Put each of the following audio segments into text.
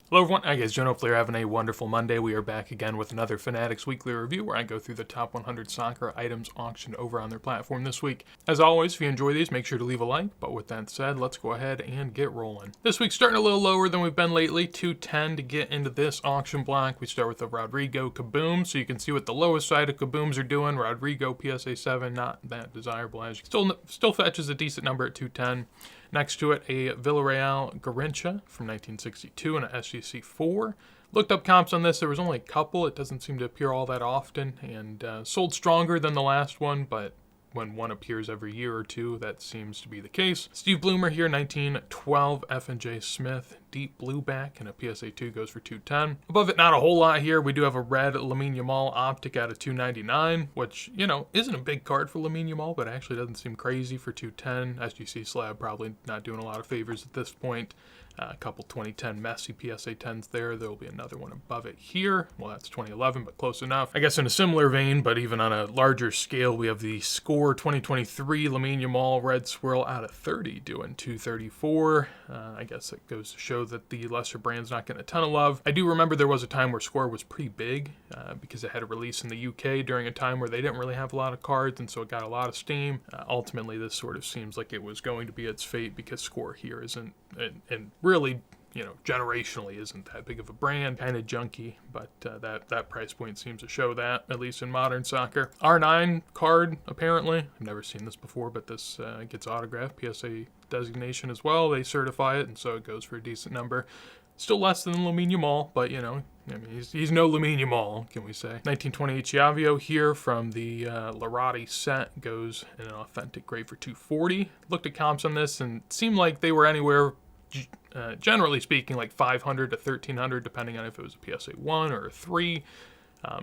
Hello everyone, I guess John. Hopefully you're having a wonderful Monday. We are back again with another Fanatics Weekly Review where I go through the top 100 soccer items auctioned over on their platform this week. As always, if you enjoy these, make sure to leave a like, but with that said, let's go ahead and get rolling. This week starting a little lower than we've been lately, 210 to get into this auction block. We start with the Rodrigo Kaboom, so you can see what the lowest side of Kabooms are doing. Rodrigo PSA 7, not that desirable, as you still fetches a decent number at 210. Next to it, a Villarreal Garrincha from 1962 and an SGC 4. Looked up comps on this. There was only a couple. It doesn't seem to appear all that often, and sold stronger than the last one, but when one appears every year or two, that seems to be the case. Steve Bloomer here, 1912 F&J Smith, deep blue back, and a PSA 2 goes for 210. Above it, not a whole lot here. We do have a red Lamine Yamal optic out of 299, which, you know, isn't a big card for Lamine Yamal, but actually doesn't seem crazy for 210. SGC slab probably not doing a lot of favors at this point. A couple 2010 Messi PSA 10s there. There will be another one above it here. Well, that's 2011, but close enough. I guess in a similar vein, but even on a larger scale, we have the Score 2023 Lamine Yamal Red Swirl out of 30 doing 234. I guess it goes to show that the lesser brand's not getting a ton of love. I do remember there was a time where Score was pretty big because it had a release in the UK during a time where they didn't really have a lot of cards, and so it got a lot of steam. Ultimately, this sort of seems like it was going to be its fate because Score here isn't, and really, you know, generationally isn't that big of a brand. Kind of junky, but that price point seems to show that, at least in modern soccer. R9 card, apparently. I've never seen this before, but this gets autographed, PSA designation as well. They certify it, and so it goes for a decent number. Still less than Lamine Yamal, but, you know, I mean, he's no Lamine Yamal, can we say. 1928 Chiavio here from the Larati set goes in an authentic grade for 240. Looked at comps on this and it seemed like they were anywhere, generally speaking, like 500 to 1300, depending on if it was a PSA 1 or a 3.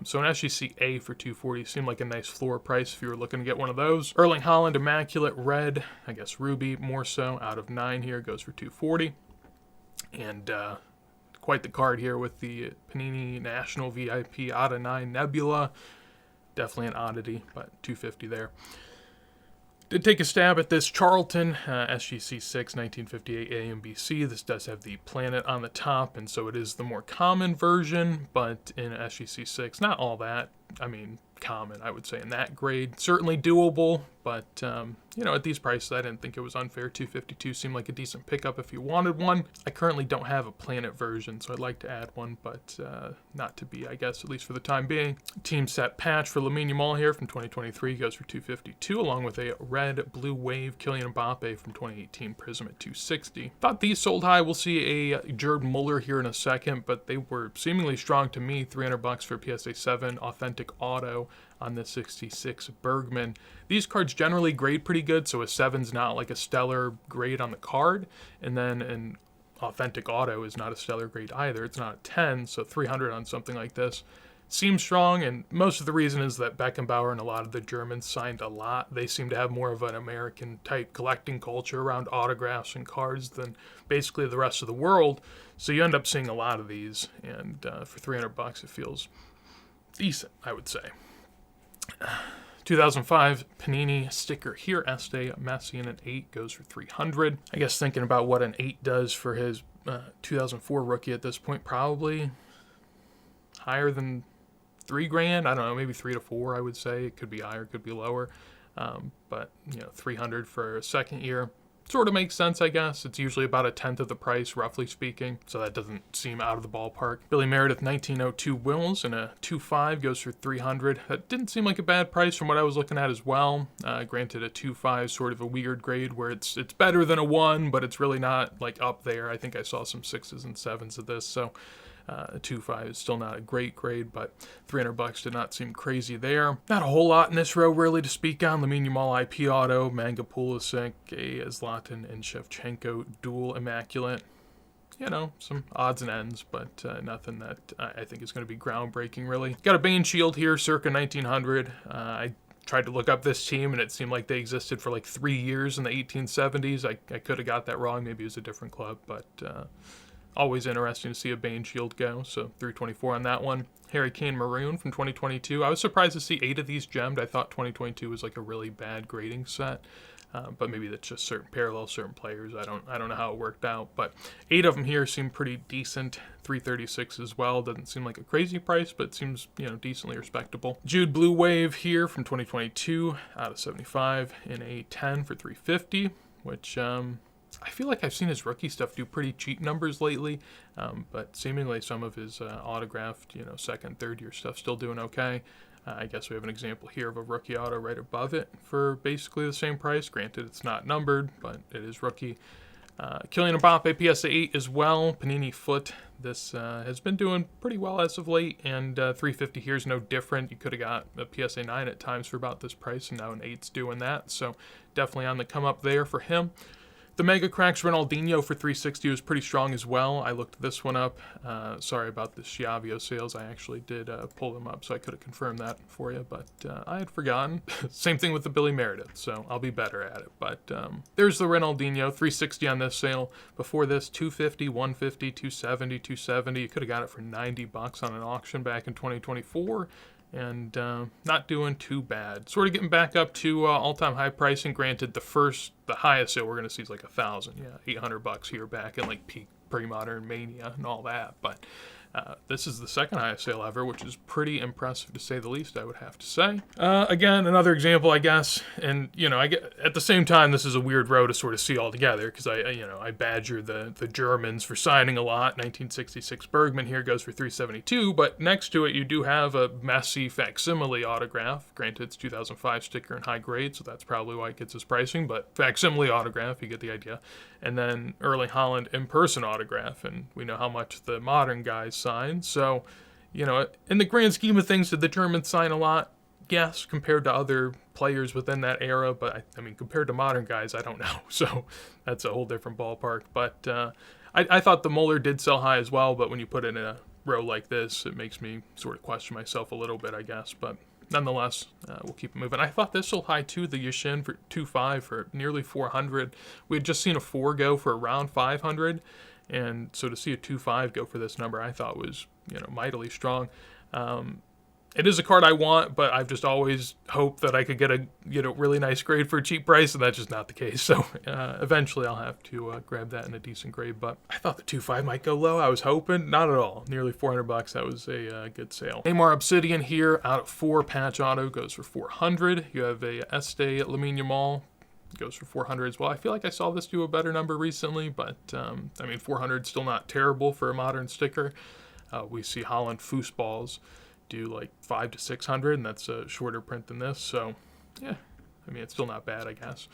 So an SGC A for 240 seemed like a nice floor price if you were looking to get one of those. Erling Haaland Immaculate Red, I guess Ruby more so, out of 9 here, goes for 240. And quite the card here with the Panini National VIP out of 9 Nebula. Definitely an oddity, but 250 there. Did take a stab at this Charlton SGC 6 1958 A and BC. This does have the planet on the top, and so it is the more common version, but in SGC 6, not all that, I mean, common, I would say, in that grade. Certainly doable, but, you know, at these prices, I didn't think it was unfair. 252 seemed like a decent pickup if you wanted one. I currently don't have a planet version, so I'd like to add one, but not to be, I guess, at least for the time being. Team set patch for Lamine Yamal here from 2023 goes for 252, along with a red blue wave Kylian Mbappe from 2018 Prism at 260. Thought these sold high. We'll see a Gerd Muller here in a second, but they were seemingly strong to me. $300 for PSA 7 authentic auto on the 66 Bergman. These cards generally grade pretty good, so a 7's not like a stellar grade on the card, and then an authentic auto is not a stellar grade either. It's not a 10, so 300 on something like this seems strong, and most of the reason is that Beckenbauer and a lot of the Germans signed a lot. They seem to have more of an American-type collecting culture around autographs and cards than basically the rest of the world, so you end up seeing a lot of these, and for $300 it feels decent, I would say. 2005 Panini sticker here, Este Messi in an 8 goes for 300. I guess thinking about what an 8 does for his 2004 rookie at this point, probably higher than $3,000. I don't know, maybe 3 to 4. I would say it could be higher, could be lower, but you know, 300 for a second year sort of makes sense, I guess. It's usually about a tenth of the price, roughly speaking, so that doesn't seem out of the ballpark. Billy Meredith 1902 Wills in a 2.5 goes for 300. That didn't seem like a bad price from what I was looking at as well. Granted, a 2.5 sort of a weird grade where it's better than a 1, but it's really not like up there. I think I saw some 6s and 7s of this, so a 2.5 is still not a great grade, but $300 did not seem crazy there. Not a whole lot in this row really to speak on. Lamine Yamal IP auto, Manga Pulisic, a Zlatan and Shevchenko dual immaculate. You know, some odds and ends, but nothing that I think is going to be groundbreaking really. Got a Bane Shield here, circa 1900. I tried to look up this team, and it seemed like they existed for like 3 years in the 1870s. I could have got that wrong. Maybe it was a different club, but always interesting to see a Bane Shield go, so 324 on that one. Harry Kane Maroon from 2022. I was surprised to see 8 of these gemmed. I thought 2022 was like a really bad grading set. but maybe that's just certain parallels, certain players. I don't know how it worked out, but 8 of them here seem pretty decent. 336 as well. Doesn't seem like a crazy price, but seems, decently respectable. Jude Blue Wave here from 2022 out of 75 in a 10 for 350, which I feel like I've seen his rookie stuff do pretty cheap numbers lately, but seemingly some of his autographed, second, third year stuff still doing okay. I guess we have an example here of a rookie auto right above it for basically the same price. Granted, it's not numbered, but it is rookie. Kylian Mbappe PSA 8 as well. Panini Foot. This has been doing pretty well as of late, and 350 here is no different. You could have got a PSA 9 at times for about this price, and now an 8's doing that. So definitely on the come up there for him. The Mega Cracks Ronaldinho for 360 was pretty strong as well. I looked this one up. Sorry about the Schiavio sales. I actually did pull them up, so I could have confirmed that for you, but I had forgotten. Same thing with the Billy Meredith, so I'll be better at it. But there's the Ronaldinho, 360 on this sale. Before this, 250, 150, 270, 270. You could have got it for $90 on an auction back in 2024. And not doing too bad. Sort of getting back up to all-time high pricing. Granted, the highest sale we're going to see is like $1,000. Yeah, $800 here back in like peak pre-modern mania and all that. But this is the second highest sale ever, which is pretty impressive to say the least, I would have to say. Again, another example, I guess. And, I get, at the same time, this is a weird row to sort of see all together because I badger the Germans for signing a lot. 1966 Bergman here goes for $372, but next to it you do have a Messi facsimile autograph. Granted, it's 2005 sticker in high grade, so that's probably why it gets its pricing, but facsimile autograph, you get the idea. And then Erling Haaland in-person autograph, and we know how much the modern guys sign. So, in the grand scheme of things, did the Germans sign a lot? Yes, compared to other players within that era, but I mean, compared to modern guys, I don't know. So that's a whole different ballpark. But I thought the Muller did sell high as well, but when you put it in a row like this, it makes me sort of question myself a little bit, I guess. But nonetheless, we'll keep it moving. I thought this sold high too, the Yashin for 2.5 for nearly 400. We had just seen a 4 go for around 500, and so to see a 2.5 go for this number, I thought was mightily strong. It is a card I want, but I've just always hoped that I could get a really nice grade for a cheap price, and that's just not the case. So eventually I'll have to grab that in a decent grade. But I thought the 2.5 might go low. I was hoping, not at all. Nearly $400. That was a good sale. Neymar Obsidian here out of 4 patch auto goes for 400. You have a Este Lamine Yamal. Goes for 400 as well. I feel like I saw this do a better number recently, but 400 still not terrible for a modern sticker. We see Holland Foosballs do like 500 to 600, and that's a shorter print than this. So, yeah, it's still not bad, I guess.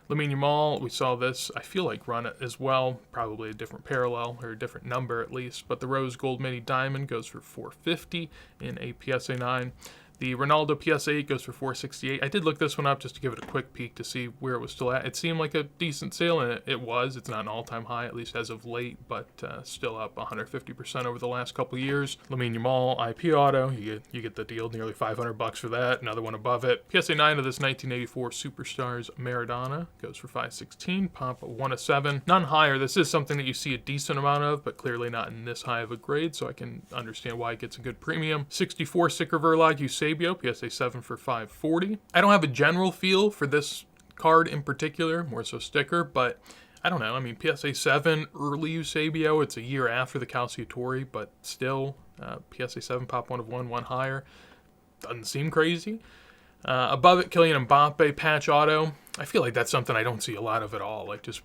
Lamine Yamal, we saw this, I feel like, run it as well. Probably a different parallel, or a different number at least. But the Rose Gold Mini Diamond goes for 450 in a PSA 9. The Ronaldo PSA 8 goes for 468. I did look this one up just to give it a quick peek to see where it was still at. It seemed like a decent sale, and it was. It's not an all-time high, at least as of late, but still up 150% over the last couple years. Lamine Yamal IP auto, you get the deal, nearly $500 for that. Another one above it. PSA 9 of this 1984 Superstars Maradona goes for 516. Pop 1 of 7. None higher. This is something that you see a decent amount of, but clearly not in this high of a grade, so I can understand why it gets a good premium. 64 sticker Verlag Eusebio, PSA 7 for 540. I don't have a general feel for this card in particular, more so sticker, but I don't know. PSA 7, early Eusebio, it's a year after the Calciatore, but still, PSA 7, pop 1 of 1, 1 higher. Doesn't seem crazy. Above it, Kylian Mbappe patch auto. I feel like that's something I don't see a lot of at all, like just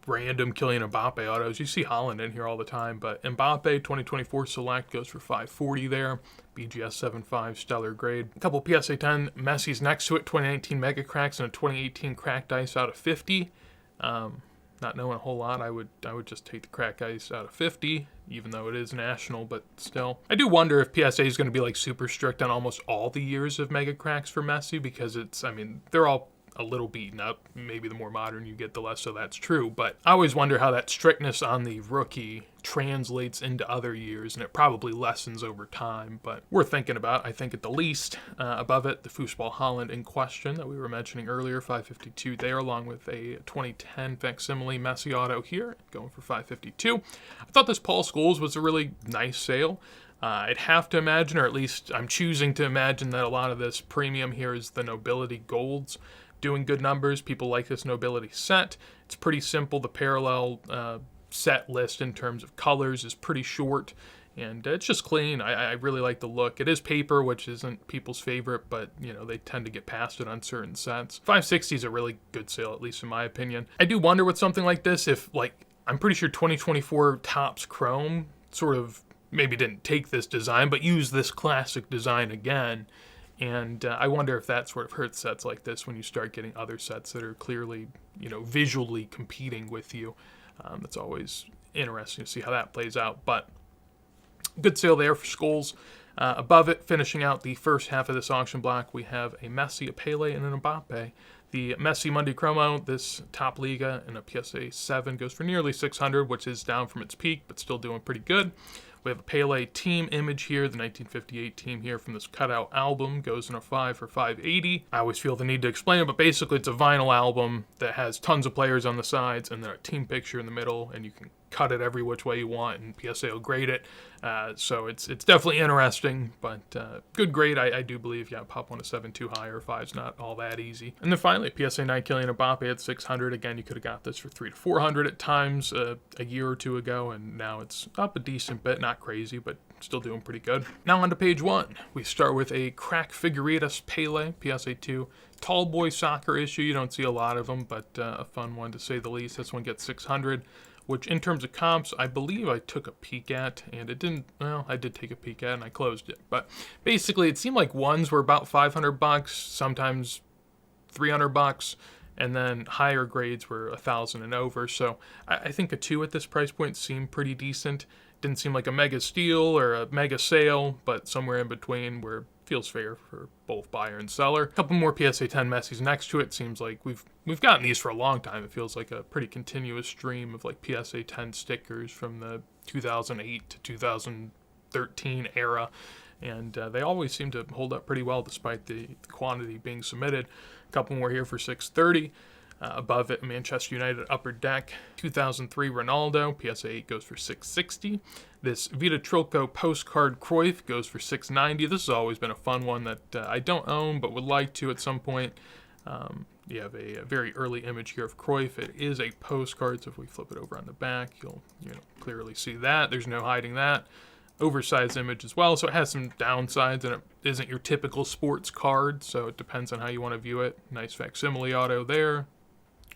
random Kylian Mbappe autos. You see Holland in here all the time, but Mbappe 2024 Select goes for 540 there. BGS 7.5 stellar grade. A couple PSA 10 Messi's next to it, 2019 Mega Cracks and a 2018 Cracked Ice out of 50. Not knowing a whole lot, I would just take the Cracked Ice out of 50, even though it is national, but still. I do wonder if PSA is going to be like super strict on almost all the years of Mega Cracks for Messi, because they're all a little beaten up. Maybe the more modern you get, the less so that's true, but I always wonder how that strictness on the rookie translates into other years, and it probably lessens over time, but worth thinking about, I think, at the least. Above it, the Foosball Holland in question that we were mentioning earlier, 552 there, along with a 2010 facsimile Messi auto here, going for 552. I thought this Paul Scholes was a really nice sale. I'd have to imagine, or at least I'm choosing to imagine, that a lot of this premium here is the Nobility Golds, doing good numbers. People like this nobility set. It's pretty simple. The parallel set list in terms of colors is pretty short, and it's just clean. I really like the look. It is paper, which isn't people's favorite, but they tend to get past it on certain sets. 560 is a really good sale, at least in my opinion. I do wonder with something like this if, I'm pretty sure 2024 Topps Chrome sort of maybe didn't take this design, but used this classic design again. And I wonder if that sort of hurts sets like this when you start getting other sets that are clearly, visually competing with you. It's always interesting to see how that plays out. But good sale there for Skulls. Above it, finishing out the first half of this auction block, we have a Messi, a Pele, and an Mbappe. The Messi Monday Chromo, this Top Liga and a PSA 7 goes for nearly 600, which is down from its peak, but still doing pretty good. We have a Pele team image here, the 1958 team here from this cutout album, goes in a 5 for 580. I always feel the need to explain it, but basically it's a vinyl album that has tons of players on the sides and then a team picture in the middle, and you can cut it every which way you want, and PSA will grade it. So it's definitely interesting, but good grade. I do believe, pop one to 7 too high or 5's not all that easy. And then finally, PSA 9 Kylian Mbappe at 600. Again, you could have got this for 300 to 400 at times a year or two ago, and now it's up a decent bit. Not crazy, but still doing pretty good. Now on to page 1. We start with a crack figuritas Pele, PSA 2. Tall boy soccer issue. You don't see a lot of them, but a fun one to say the least. This one gets 600. Which in terms of comps, I believe I took a peek at, and it didn't, well, I did take a peek at and I closed it. But basically it seemed like ones were about $500, sometimes $300, and then higher grades were 1,000 and over. So I think a 2 at this price point seemed pretty decent. Didn't seem like a mega steal or a mega sale, but somewhere in between where feels fair for both buyer and seller. A couple more PSA 10 Messis next to it. Seems like we've gotten these for a long time. It feels like a pretty continuous stream of PSA 10 stickers from the 2008 to 2013 era, and they always seem to hold up pretty well despite the quantity being submitted. A couple more here for 630. Above it, Manchester United Upper Deck, 2003 Ronaldo, PSA 8 goes for 660. This Vita Trilco Postcard Cruyff goes for 690. This has always been a fun one that I don't own but would like to at some point. You have a very early image here of Cruyff. It is a postcard, so if we flip it over on the back, you'll clearly see that. There's no hiding that. Oversized image as well, so it has some downsides, and it isn't your typical sports card, so it depends on how you want to view it. Nice facsimile auto there.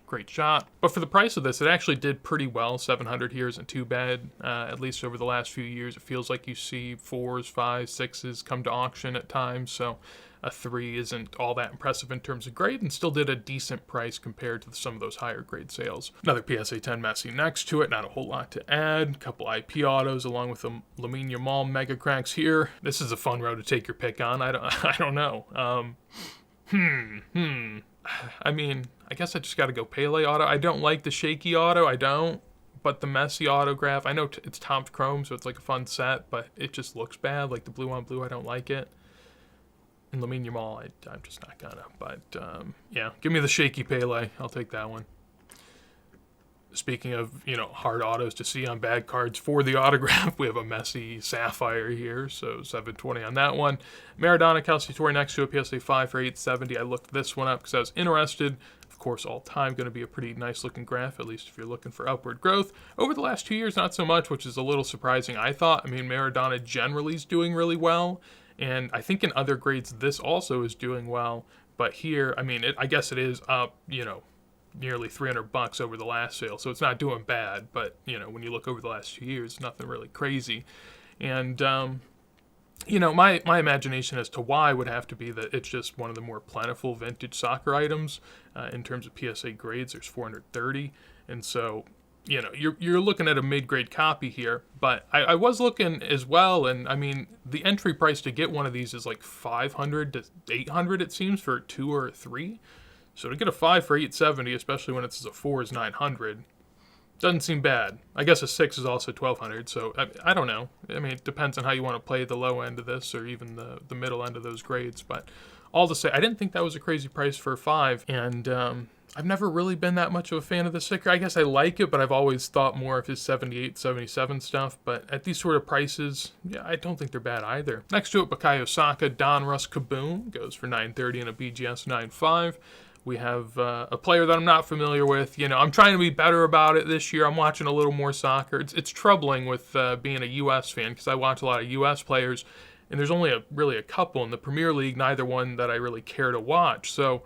Great shot. But for the price of this, it actually did pretty well. 700 here isn't too bad. At least over the last few years, it feels like you see 4s, 5s, 6s come to auction at times. So a 3 isn't all that impressive in terms of grade, and still did a decent price compared to some of those higher grade sales. Another PSA 10 Messi next to it. Not a whole lot to add. A couple IP autos along with the Lamine Yamal Mega Cracks here. This is a fun row to take your pick on. I don't know. I mean, I guess I just got to go Pele auto. I don't like the shaky auto. I don't. But the Messi autograph, I know it's Topps Chrome, so it's like a fun set, but it just looks bad. Like the blue on blue, I don't like it. And Lamine Yamal, I'm just not gonna. But yeah, give me the shaky Pele. I'll take that one. Speaking of, hard autos to see on bad cards for the autograph, we have a Messi Sapphire here, so 720 on that one. Maradona Calciatore next to a PSA 5 for 870. I looked this one up because I was interested. Of course, all time going to be a pretty nice looking graph, at least if you're looking for upward growth. Over the last 2 years, not so much, which is a little surprising, I thought. I mean, Maradona generally is doing really well, and I think in other grades this also is doing well. But here, I mean, I guess it is up, nearly $300 over the last sale, so it's not doing bad, but when you look over the last 2 years, nothing really crazy. And my imagination as to why would have to be that it's just one of the more plentiful vintage soccer items. In terms of PSA grades, there's 430, and so you're looking at a mid-grade copy here. But I was looking as well, and I mean the entry price to get one of these is like 500 to 800, it seems, for a 2 or a 3. So to get a 5 for 870, especially when it's a 4, is 900. Doesn't seem bad. I guess a 6 is also 1200, so I don't know. I mean, it depends on how you want to play the low end of this or even the middle end of those grades. But all to say, I didn't think that was a crazy price for a 5, and I've never really been that much of a fan of the sticker. I guess I like it, but I've always thought more of his 78, 77 stuff. But at these sort of prices, yeah, I don't think they're bad either. Next to it, Bukayo Saka Donruss Kaboom goes for 930 and a BGS 9.5. We have a player that I'm not familiar with. You know, I'm trying to be better about it this year. I'm watching a little more soccer. It's troubling with being a U.S. fan because I watch a lot of U.S. players, and there's only really a couple in the Premier League, neither one that I really care to watch. So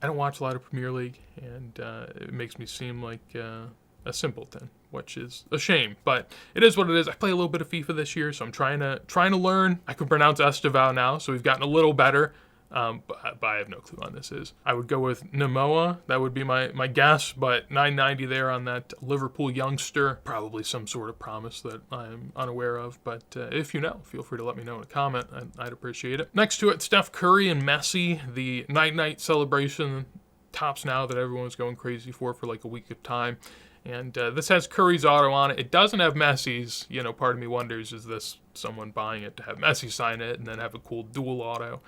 I don't watch a lot of Premier League, and it makes me seem like a simpleton, which is a shame, but it is what it is. I play a little bit of FIFA this year, so I'm trying to learn. I can pronounce Esteval now, so we've gotten a little better, but I have no clue on this is. I would go with Namoa. That would be my guess, but 990 there on that Liverpool youngster. Probably some sort of promise that I'm unaware of, but if you know, feel free to let me know in a comment. I'd appreciate it. Next to it, Steph Curry and Messi, the night-night celebration tops now that everyone's going crazy for like a week of time. And this has Curry's auto on it. It doesn't have Messi's. You know, part of me wonders, is this someone buying it to have Messi sign it and then have a cool dual auto?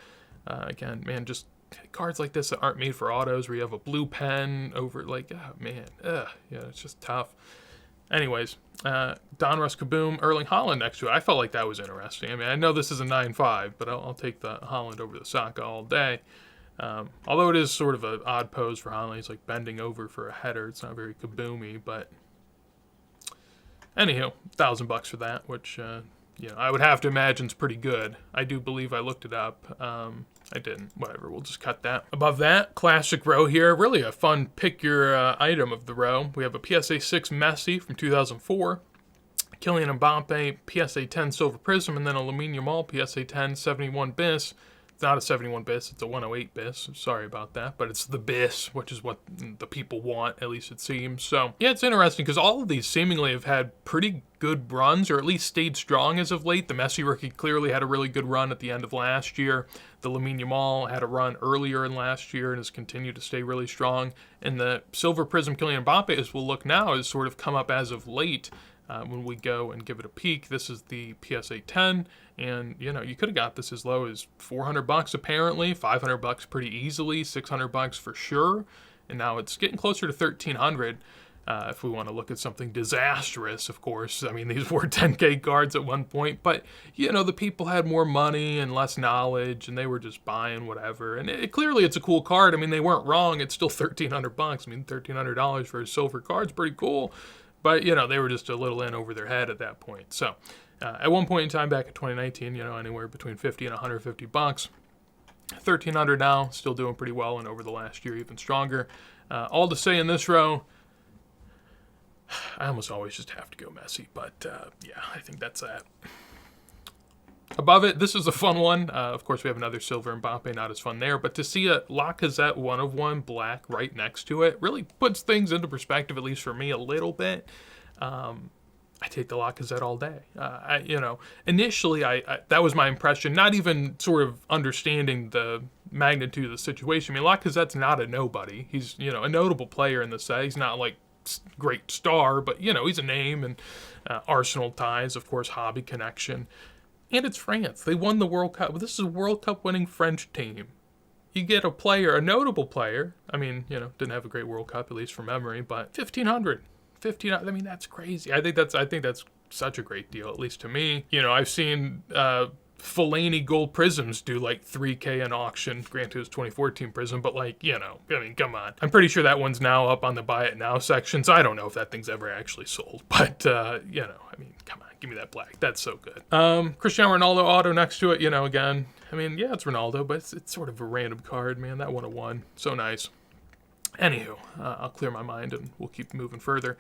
Again, man, just cards like this that aren't made for autos, where you have a blue pen over, like, oh, man. Yeah, it's just tough. Anyways, Donruss Kaboom, Erling Haaland next to it. I felt like that was interesting. I mean, I know this is a 9.5, but I'll take the Haaland over the Saka all day. Although it is sort of an odd pose for Haaland. He's like bending over for a header. It's not very kaboomy, but anywho, $1,000 for that, which I would have to imagine is pretty good. I do believe I looked it up. I didn't. Whatever. We'll just cut that. Above that, classic row here. Really a fun pick your item of the row. We have a PSA 6 Messi from 2004. Kylian Mbappe, PSA 10 Silver Prism, and then a Lamine Yamal PSA 10 71 Bis. It's not a 71 bis, it's a 108 bis. Sorry about that, but it's the bis, which is what the people want, at least it seems. So, yeah, it's interesting because all of these seemingly have had pretty good runs, or at least stayed strong as of late. The Messi rookie clearly had a really good run at the end of last year. The Lamine Yamal had a run earlier in last year and has continued to stay really strong. And the Silver Prism Kylian Mbappe, as we'll look now, has sort of come up as of late. When we go and give it a peek, this is the PSA 10, and you could have got this as low as $400 apparently, $500 pretty easily, $600 for sure, and now it's getting closer to $1,300. If we want to look at something disastrous, of course. I mean, these were 10K cards at one point, but the people had more money and less knowledge, and they were just buying whatever. And clearly, it's a cool card. I mean, they weren't wrong. It's still $1,300. I mean, $1,300 for a silver card's pretty cool. But, they were just a little in over their head at that point. So, at one point in time back in 2019, anywhere between $50 and $150. $1,300 now, still doing pretty well, and over the last year, even stronger. All to say in this row, I almost always just have to go Messi. But, yeah, I think that's that. Above it, this is a fun one. Of course, we have another silver Mbappe, not as fun there. But to see a Lacazette 1 of 1 black right next to it really puts things into perspective, at least for me, a little bit. I take the Lacazette all day. Initially, that was my impression, not even sort of understanding the magnitude of the situation. I mean, Lacazette's not a nobody. He's, a notable player in the set. He's not like great star, but, he's a name, and Arsenal ties, of course, hobby connection. And it's France. They won the World Cup. This is a World Cup winning French team. You get a player, a notable player. I mean, didn't have a great World Cup, at least from memory, but 1,500. I mean, that's crazy. I think that's such a great deal, at least to me. I've seen Fellaini gold prisms do like 3K an auction. Granted, it was 2014 prism, but I mean, come on. I'm pretty sure that one's now up on the buy it now section, so I don't know if that thing's ever actually sold. But, I mean, come on. Give me that black. That's so good. Cristiano Ronaldo auto next to it, again. I mean, yeah, it's Ronaldo, but it's sort of a random card, man. That 101. So nice. Anywho, I'll clear my mind and we'll keep moving further.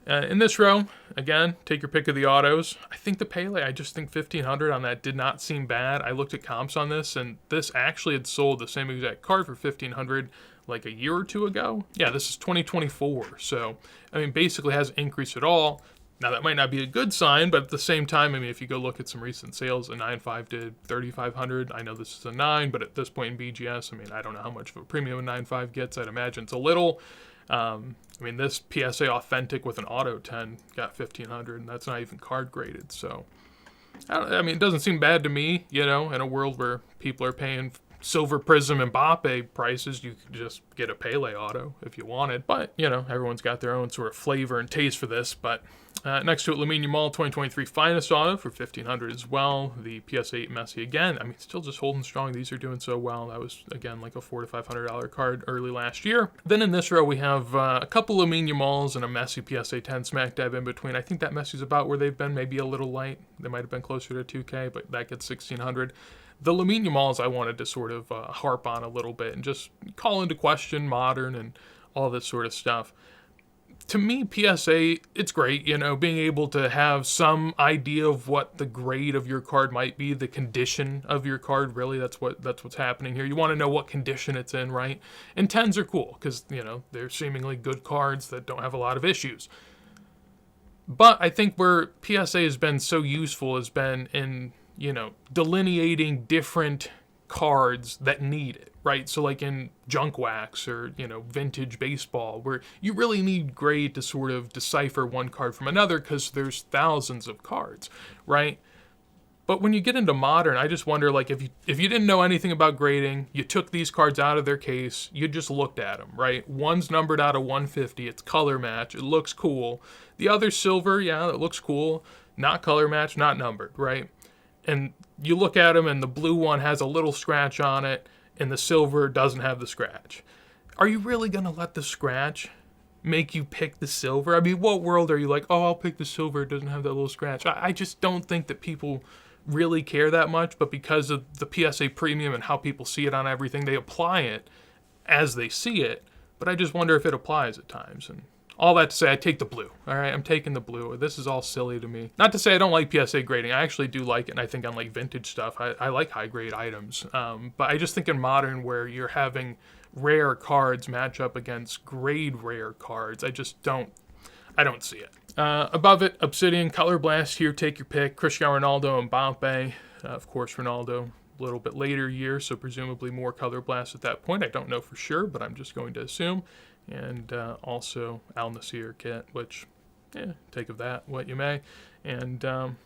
In this row, again, take your pick of the autos. I think the Pele, I just think 1,500 on that did not seem bad. I looked at comps on this, and this actually had sold the same exact card for 1,500 like a year or two ago. Yeah, this is 2024. So, I mean, basically hasn't increased at all. Now, that might not be a good sign, but at the same time, I mean, if you go look at some recent sales, a 9.5 did 3,500. I know this is a 9, but at this point in BGS, I mean, I don't know how much of a premium a 9.5 gets. I'd imagine it's a little. I mean, this PSA Authentic with an Auto 10 got 1,500, and that's not even card graded. So, I mean, it doesn't seem bad to me, in a world where people are paying Silver Prism Mbappe prices, you could just get a Pele auto if you wanted. But, everyone's got their own sort of flavor and taste for this. But next to it, Lamine Yamal 2023 Finest Auto for $1,500 as well. The PS8 Messi again. I mean, still just holding strong. These are doing so well. That was, again, like a $400 to $500 card early last year. Then in this row, we have a couple Lamine Yamals and a Messi PSA 10 smack dab in between. I think that Messi's about where they've been, maybe a little light. They might have been closer to 2K, but that gets $1,600. The Lamine Yamals I wanted to sort of harp on a little bit and just call into question modern and all this sort of stuff. To me, PSA, it's great, being able to have some idea of what the grade of your card might be, the condition of your card, really, that's what's happening here. You want to know what condition it's in, right? And 10s are cool, because, they're seemingly good cards that don't have a lot of issues. But I think where PSA has been so useful has been in, delineating different cards that need it, right? So like in junk wax or, vintage baseball, where you really need grade to sort of decipher one card from another because there's thousands of cards, right? But when you get into modern, I just wonder, like, if you didn't know anything about grading, you took these cards out of their case, you just looked at them, right? One's numbered out of 150, it's color match, it looks cool. The other's silver, yeah, it looks cool, not color match, not numbered, right? And you look at them and the blue one has a little scratch on it and the silver doesn't have the scratch. Are you really going to let the scratch make you pick the silver? I mean, what world are you like, oh, I'll pick the silver, it doesn't have that little scratch? I just don't think that people really care that much, but because of the PSA premium and how people see it on everything, they apply it as they see it. But I just wonder if it applies at times. And all that to say, I take the blue. All right, I'm taking the blue. This is all silly to me. Not to say I don't like PSA grading. I actually do like it, and I think on like vintage stuff, I like high grade items. But I just think in modern, where you're having rare cards match up against grade rare cards, I don't see it. Above it, Obsidian, Color Blast here, take your pick. Cristiano Ronaldo, Mbappe. Of course, Ronaldo, a little bit later year, so presumably more Color Blast at that point. I don't know for sure, but I'm just going to assume. And also Al Nassr kit, which, take of that what you may. And Kylian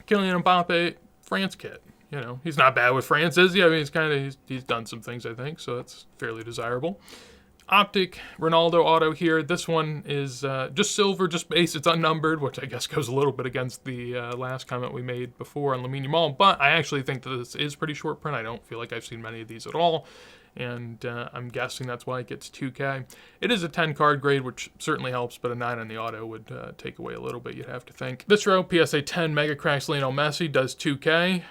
Mbappe, France kit. He's not bad with France, is he? I mean, he's done some things, I think, so that's fairly desirable. Optic Ronaldo auto here. This one is just silver, just base. It's unnumbered, which I guess goes a little bit against the last comment we made before on Lamine Yamal. But I actually think that this is pretty short print. I don't feel like I've seen many of these at all. And I'm guessing that's why it gets 2K. It is a 10 card grade, which certainly helps, but a 9 on the auto would take away a little bit, you'd have to think. This row, PSA 10 Mega Cracks Lionel Messi does 2K.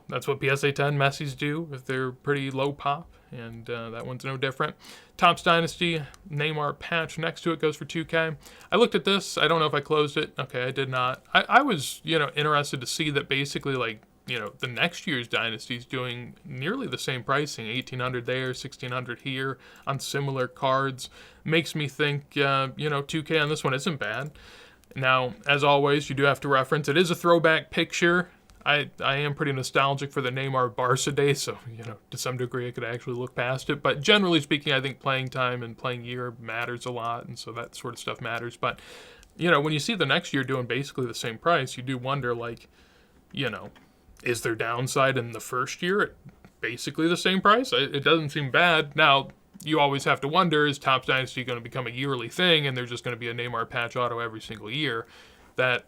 That's what PSA 10 Messis do if they're pretty low pop, and that one's no different. Topps Dynasty Neymar patch next to it goes for 2K. I looked at this. I don't know if I closed it. Okay, I did not. I was, interested to see that basically, like, the next year's Dynasty is doing nearly the same pricing, $1,800 there, $1,600 here on similar cards. Makes me think, 2K on this one isn't bad. Now, as always, you do have to reference, it is a throwback picture. I am pretty nostalgic for the Neymar Barca days, so, to some degree I could actually look past it. But generally speaking, I think playing time and playing year matters a lot, and so that sort of stuff matters. But, when you see the next year doing basically the same price, you do wonder, like, is there downside in the first year at basically the same price? It doesn't seem bad. Now, you always have to wonder, is Topps Dynasty going to become a yearly thing and there's just going to be a Neymar patch auto every single year? That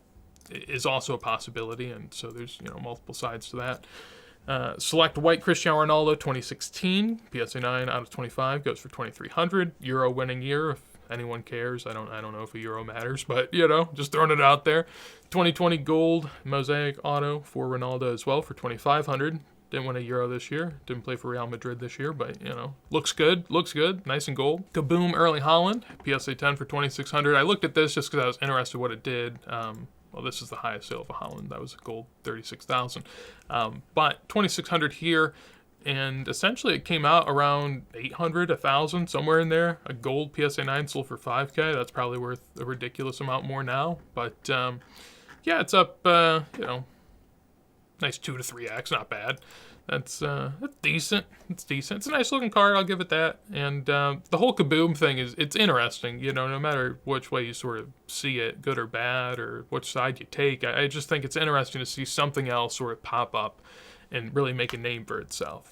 is also a possibility, and so there's multiple sides to that. Select White Cristiano Ronaldo 2016, PSA 9 out of 25, goes for 2,300. Euro winning year, if anyone cares. I don't know if a Euro matters, but, just throwing it out there. 2020 Gold Mosaic Auto for Ronaldo as well for 2,500. Didn't win a Euro this year. Didn't play for Real Madrid this year, but, looks good. Looks good. Nice and gold. Kaboom Erling Haaland, PSA 10 for 2,600. I looked at this just because I was interested what it did. Well, this is the highest sale of a Haaland. That was a gold 36,000. But 2,600 here. And essentially it came out around 800, 1,000, somewhere in there. A gold PSA 9 sold for 5K. That's probably worth a ridiculous amount more now. But, yeah, it's up, nice 2 to 3x, not bad. That's decent. It's decent. It's a nice looking card, I'll give it that. And the whole Kaboom thing it's interesting, no matter which way you sort of see it, good or bad, or which side you take. I just think it's interesting to see something else sort of pop up and really make a name for itself,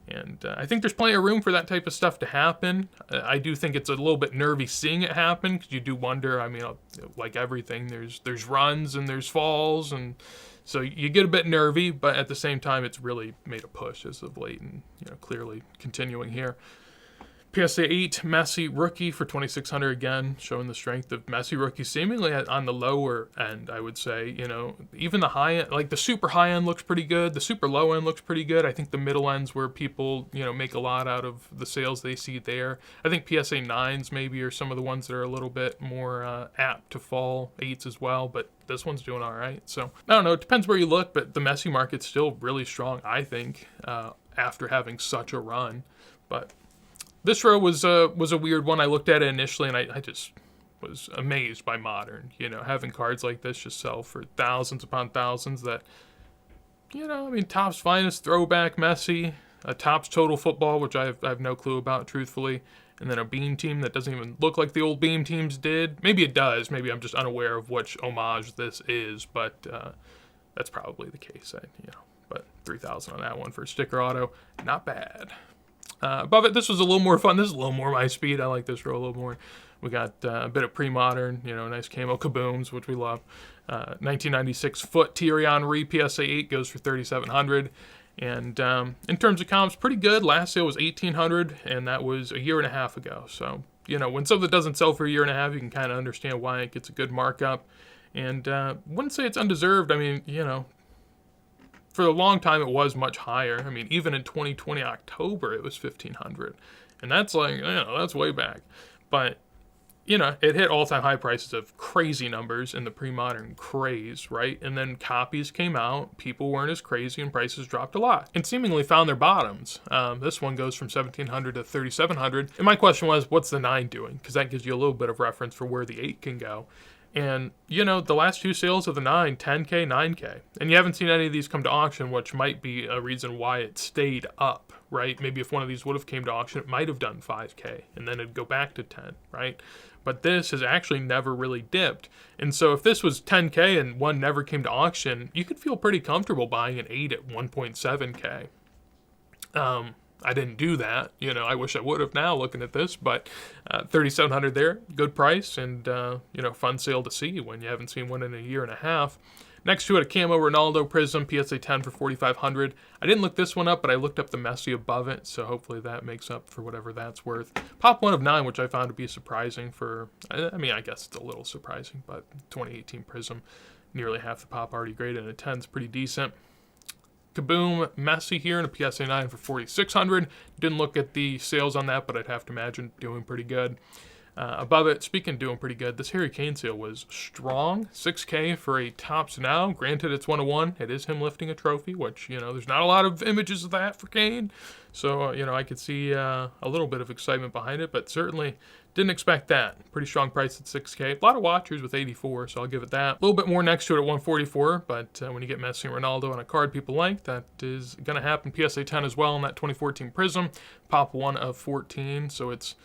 And I think there's plenty of room for that type of stuff to happen. I do think it's a little bit nervy seeing it happen, because you do wonder, I mean, like everything, there's runs and there's falls, and so you get a bit nervy, but at the same time, it's really made a push as of late, and clearly continuing here. PSA 8 Messi rookie for 2,600, again showing the strength of Messi rookie, seemingly on the lower end. I would say, even the high end, like the super high end, looks pretty good. The super low end looks pretty good. I think the middle end's where people make a lot out of the sales they see there. I think PSA 9s maybe are some of the ones that are a little bit more apt to fall. 8s as well, but this one's doing all right. So I don't know. It depends where you look, but the Messi market's still really strong, I think, after having such a run. But this row was a weird one. I looked at it initially, and I just was amazed by Modern. Having cards like this just sell for thousands upon thousands. That, Topps Finest throwback Messi, a Topps Total Football, which I have no clue about, truthfully, and then a Beam team that doesn't even look like the old Beam teams did. Maybe it does. Maybe I'm just unaware of which homage this is, but that's probably the case. But 3,000 on that one for a sticker auto, not bad. Above it, this was a little more fun. This is a little more my speed. I like this row a little more. We got a bit of pre-modern, nice camo kabooms, which we love. 1996 foot Thierry Henry PSA 8 goes for 3,700. And in terms of comps, pretty good. Last sale was 1,800, and that was a year and a half ago. So, when something doesn't sell for a year and a half, you can kind of understand why it gets a good markup. And wouldn't say it's undeserved. I mean, for a long time, it was much higher. I mean, even in 2020 October, it was 1,500. And that's that's way back. But, it hit all-time high prices of crazy numbers in the pre-modern craze, right? And then copies came out, people weren't as crazy, and prices dropped a lot. And seemingly found their bottoms. This one goes from 1,700 to 3,700. And my question was, what's the 9 doing? Because that gives you a little bit of reference for where the 8 can go. And, the last 2 sales of the 9, 10K, 9K. And you haven't seen any of these come to auction, which might be a reason why it stayed up, right? Maybe if one of these would have came to auction, it might have done 5K, and then it'd go back to 10, right? But this has actually never really dipped. And so if this was 10K and one never came to auction, you could feel pretty comfortable buying an 8 at 1.7K. I didn't do that. I wish I would have now looking at this, but 3,700 there, good price, and fun sale to see when you haven't seen one in a year and a half. Next to it, a camo Ronaldo Prism, PSA 10 for 4,500. I didn't look this one up, but I looked up the Messi above it, so hopefully that makes up for whatever that's worth. Pop 1 of 9, which I found to be surprising for, I guess it's a little surprising, but 2018 Prism, nearly half the pop already graded, and a 10's pretty decent. Kaboom Messi here in a PSA 9 for 4,600. Didn't look at the sales on that, but I'd have to imagine doing pretty good. Above it, speaking of doing pretty good, this Harry Kane sale was strong. 6K for a Topps Now. Granted, it's 1/1. It is him lifting a trophy, which, there's not a lot of images of that for Kane. So, I could see a little bit of excitement behind it, but certainly didn't expect that. Pretty strong price at 6K. A lot of watchers with 84, so I'll give it that. A little bit more next to it at 144, but when you get Messi and Ronaldo on a card people like, that is going to happen. PSA 10 as well in that 2014 Prism. Pop 1 of 14, so it's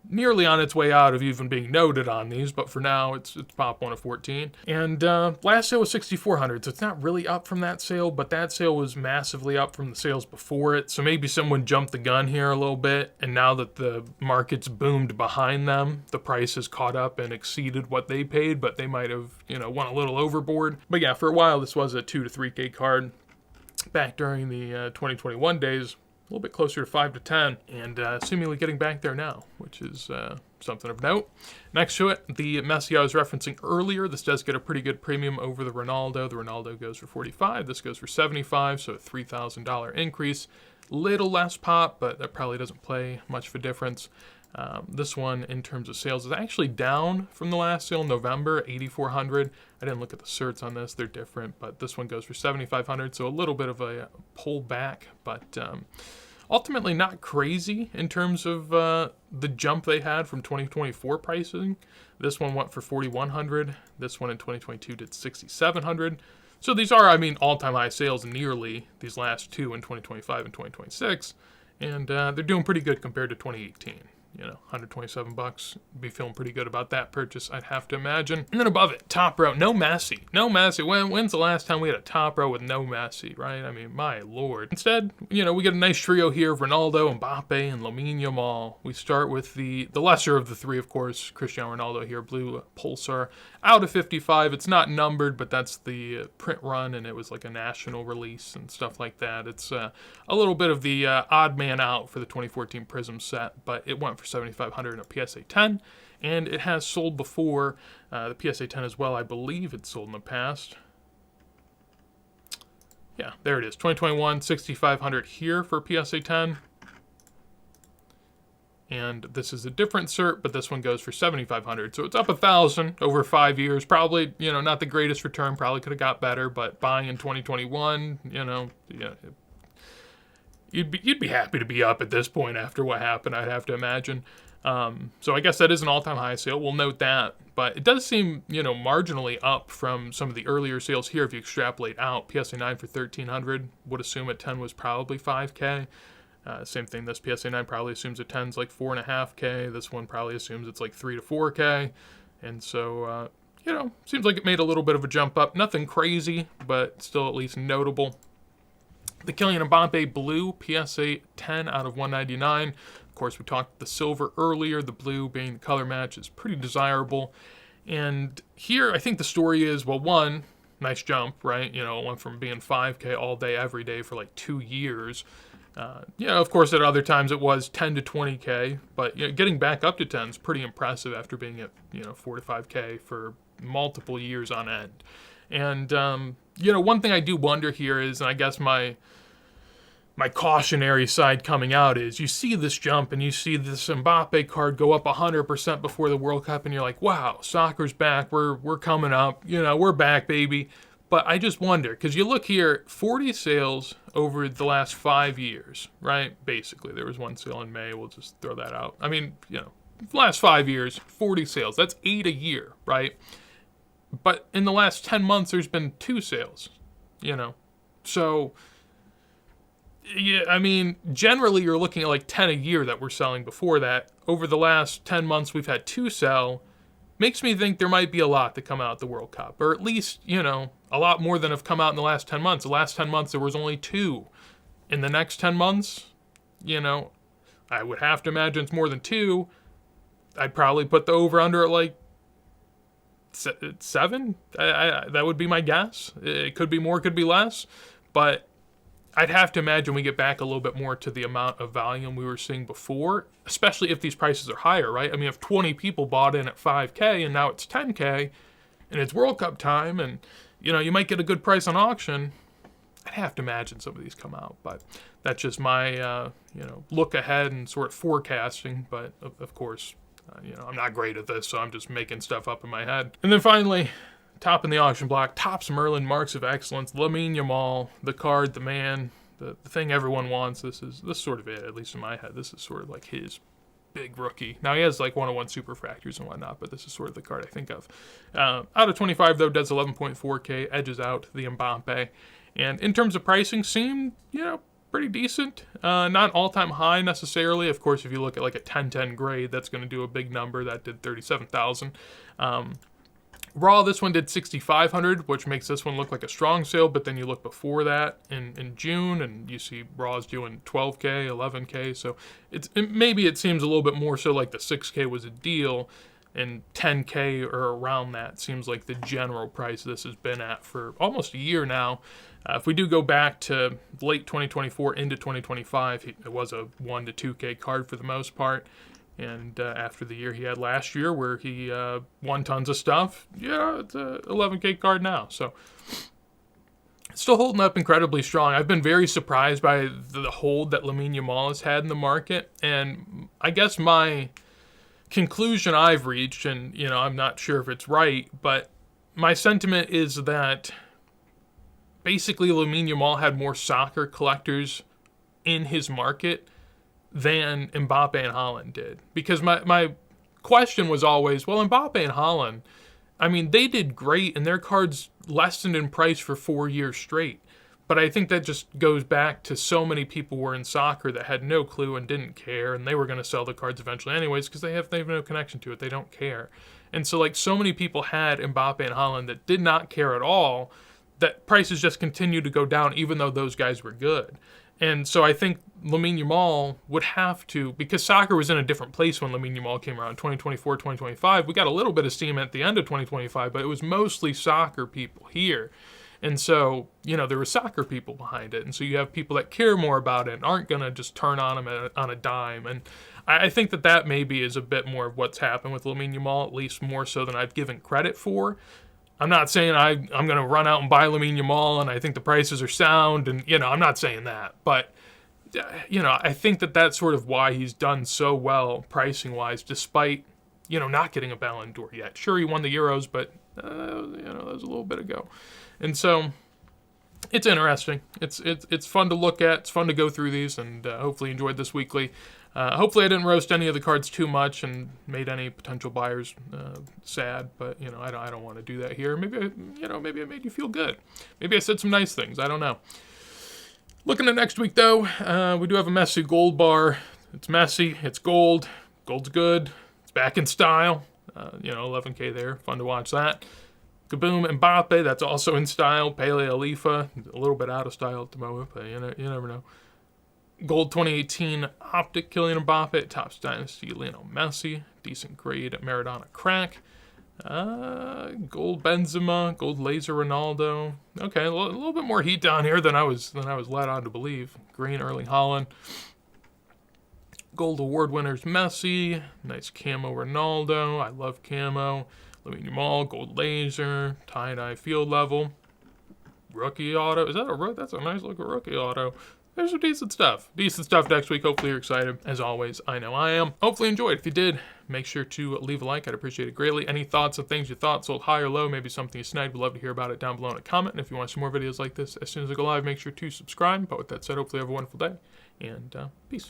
nearly on its way out of even being noted on these, but for now it's pop 1 of 14. And last sale was 6,400, so it's not really up from that sale, but that sale was massively up from the sales before it. So maybe someone jumped the gun here a little bit, and now that the market's boomed behind them, the price has caught up and exceeded what they paid, but they might have went a little overboard. But yeah, for a while this was a 2 to 3K card. Back during the 2021 days, a little bit closer to 5 to 10, and seemingly getting back there now, which is something of note. Next to it, the Messi I was referencing earlier. This does get a pretty good premium over the Ronaldo. The Ronaldo goes for 45. This goes for 75, so a $3,000 increase. Little less pop, but that probably doesn't play much of a difference. This one, in terms of sales, is actually down from the last sale in November, 8,400. I didn't look at the certs on this. They're different, but this one goes for 7,500, so a little bit of a pullback, but ultimately not crazy in terms of the jump they had from 2024 pricing. This one went for 4,100. This one in 2022 did 6,700. So these are, all-time high sales nearly, these last two in 2025 and 2026. And they're doing pretty good compared to 2018. $127. Be feeling pretty good about that purchase, I'd have to imagine. And then above it, top row, no Messi. No Messi. When's the last time we had a top row with no Messi, right? I mean, my lord. Instead, we get a nice trio here of Ronaldo, Mbappe, and Lamine Yamal. We start with the lesser of the three, of course, Cristiano Ronaldo here, blue Pulsar. Out of 55, it's not numbered, but that's the print run, and it was like a national release and stuff like that. It's a little bit of the odd man out for the 2014 Prism set, but it went for $7,500 in a PSA 10, and it has sold before. The PSA 10 as well, I believe it's sold in the past. Yeah, there it is, 2021, $6,500 here for PSA 10. And this is a different cert, but this one goes for $7,500. So it's up $1,000 over 5 years. Probably, not the greatest return. Probably could have got better, but buying in 2021, you'd be happy to be up at this point after what happened, I'd have to imagine. So I guess that is an all-time high sale. We'll note that. But it does seem, marginally up from some of the earlier sales here. If you extrapolate out, PSA 9 for $1,300. Would assume at 10 was probably $5K. Same thing, this PSA 9 probably assumes a 10's like $4.5K. This one probably assumes it's like $3 to $4K. And so, seems like it made a little bit of a jump up. Nothing crazy, but still at least notable. The Kylian Mbappe blue, PSA 10 out of 199. Of course, we talked the silver earlier. The blue being the color match is pretty desirable. And here, I think the story is, well, one, nice jump, right? It went from being 5K all day, every day for like 2 years. Of course, at other times it was 10 to 20K, but getting back up to 10 is pretty impressive after being at 4 to 5K for multiple years on end. And one thing I do wonder here is, and I guess my cautionary side coming out is, you see this jump and you see this Mbappe card go up 100% before the World Cup, and you're like, wow, soccer's back, we're coming up, we're back, baby. But I just wonder, because you look here, 40 sales over the last 5 years, right? Basically, there was one sale in May. We'll just throw that out. I mean, the last 5 years, 40 sales. That's 8 a year, right? But in the last 10 months, there's been 2 sales, So, yeah, I mean, generally, you're looking at like 10 a year that we're selling before that. Over the last 10 months, we've had 2 sell. Makes me think there might be a lot that come out at the World Cup, or at least, a lot more than have come out in the last 10 months. The last 10 months, there was only 2. In the next 10 months, I would have to imagine it's more than 2. I'd probably put the over-under at like 7. That would be my guess. It could be more, could be less, but I'd have to imagine we get back a little bit more to the amount of volume we were seeing before, especially if these prices are higher, right? I mean, if 20 people bought in at 5K and now it's 10K and it's World Cup time and, you might get a good price on auction, I'd have to imagine some of these come out. But that's just my, look ahead and sort of forecasting. But, of course, I'm not great at this, so I'm just making stuff up in my head. And then finally, top in the auction block, Topps Merlin Marks of Excellence, Lamine Yamal, the card, the man, the thing everyone wants. This is sort of it, at least in my head. This is sort of like his big rookie. Now, he has like 101 super fractures and whatnot, but this is sort of the card I think of. Out of 25, though, does 11.4K, edges out the Mbappe. And in terms of pricing, seemed, pretty decent. Not all-time high necessarily. Of course, if you look at like a 1010 grade, that's going to do a big number. That did 37,000. Raw, this one did 6,500, which makes this one look like a strong sale, but then you look before that in June, and you see Raw's doing 12K, 11K, so maybe it seems a little bit more so like the 6K was a deal, and 10K or around that seems like the general price this has been at for almost a year now. If we do go back to late 2024 into 2025, it was a 1 to 2K card for the most part. And after the year he had last year where he won tons of stuff, it's a 11K card now. So it's still holding up incredibly strong. I've been very surprised by the hold that Lamine Yamal has had in the market. And I guess my conclusion I've reached, and I'm not sure if it's right, but my sentiment is that basically Lamine Yamal had more soccer collectors in his market than Mbappe and Haaland did. Because my question was always, well, Mbappe and Haaland, I mean, they did great and their cards lessened in price for 4 years straight. But I think that just goes back to so many people were in soccer that had no clue and didn't care, and they were going to sell the cards eventually anyways because they have no connection to it. They don't care. And so, like, so many people had Mbappe and Haaland that did not care at all, that prices just continued to go down even though those guys were good. And so I think Lamine Yamal would have to, because soccer was in a different place when Lamine Yamal came around, 2024, 2025. We got a little bit of steam at the end of 2025, but it was mostly soccer people here. And so, there were soccer people behind it. And so you have people that care more about it and aren't going to just turn on them on a dime. And I think that maybe is a bit more of what's happened with Lamine Yamal, at least more so than I've given credit for. I'm not saying I'm going to run out and buy Lamine Yamal and I think the prices are sound. And, I'm not saying that. But, I think that's sort of why he's done so well pricing-wise, despite, not getting a Ballon d'Or yet. Sure, he won the Euros, but, that was a little bit ago. And so it's interesting. It's fun to look at. It's fun to go through these, and hopefully you enjoyed this weekly. Hopefully I didn't roast any of the cards too much and made any potential buyers sad. But I don't want to do that here. Maybe I made you feel good. Maybe I said some nice things. I don't know. Looking at next week though, we do have a messy gold bar. It's messy. It's gold. Gold's good. It's back in style. 11K there. Fun to watch that. Kaboom, Mbappe, that's also in style. Pele, Alifa, a little bit out of style at the moment, but you never know. Gold 2018 Optic, Kylian Mbappe. Topps Dynasty, Lionel Messi. Decent grade at Maradona Crack. Gold Benzema, gold Laser Ronaldo. Okay, a little bit more heat down here than I was led on to believe. Green Erling Haaland. Gold award winners Messi. Nice camo Ronaldo. I love camo. Lamine Yamal, gold laser, tie-dye field level, rookie auto. Is that a rookie? That's a nice looking rookie auto. There's some decent stuff. Decent stuff next week. Hopefully you're excited. As always, I know I am. Hopefully you enjoyed. If you did, make sure to leave a like. I'd appreciate it greatly. Any thoughts of things you thought sold high or low, maybe something you snagged, we'd love to hear about it down below in a comment. And if you want some more videos like this, as soon as I go live, make sure to subscribe. But with that said, hopefully you have a wonderful day, and peace.